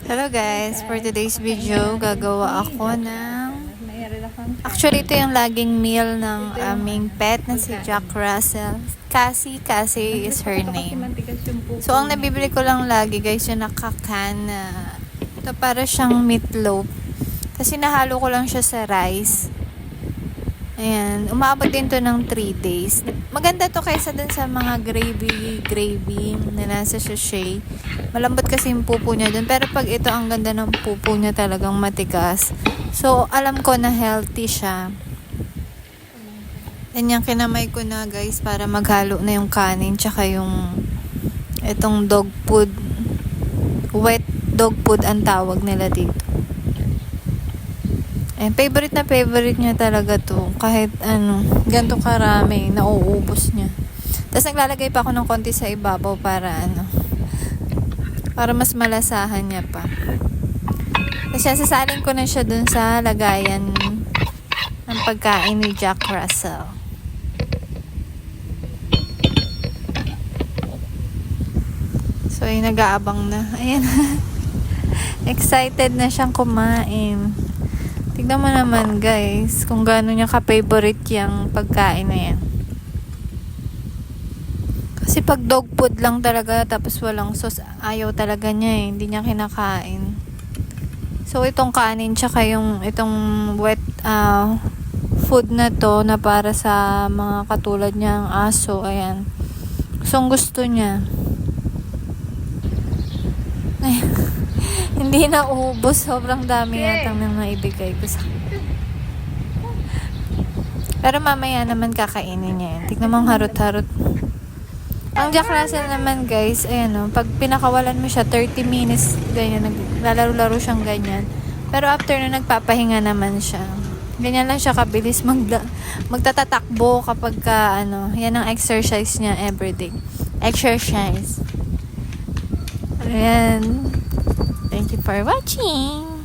Hello guys, for today's video, gagawa ako ng... Actually, ito yung laging meal ng aming pet na si Jack Russell. Cassie is her name. So, ang nabibili ko lang lagi guys, yung nakakan na... Ito para siyang meatloaf. Kasi nahalo ko lang siya sa rice. Ayan, umabot din to ng 3 days. Maganda to kaysa dun sa mga gravy na nasa sachet. Malambot kasi yung pupo niya dun. Pero pag ito, ang ganda ng pupo niya, talagang matigas. So, alam ko na healthy siya. Yan yung kinamay ko na guys para maghalo na yung kanin tsaka yung itong dog food. Wet dog food ang tawag nila dito. Eh, favorite niya talaga to. Kahit ganito karami, nauubos niya. Tapos naglalagay pa ako ng konti sa ibabaw para para mas malasahan niya pa. Kasi sasalin ko na siya dun sa lagayan ng pagkain ni Jack Russell. So, yung nag-aabang na. Ayan. Excited na siyang kumain. Tignan mo naman guys, kung gaano niya ka-favorite yung pagkain na yan. Kasi pag dog food lang talaga, tapos walang sauce, ayaw talaga niya eh. Hindi niya kinakain. So, itong kanin, tsaka itong wet food na to, na para sa mga katulad niyang aso, ayan. Gusto niya. Ayan. Hindi na ubos. Sobrang dami yatang nang naibigay ko sa... Pero mamaya naman kakainin niya yan. Tignan mo ang harot-harot. Ang Jack Russell naman guys, ayan pag pinakawalan mo siya 30 minutes, ganyan, naglalaro-laro siyang ganyan. Pero after na nagpapahinga naman siya. Ganyan lang siya kabilis magtatatakbo kapag yan ang exercise niya everyday. Exercise. Ayan. Thank you for watching.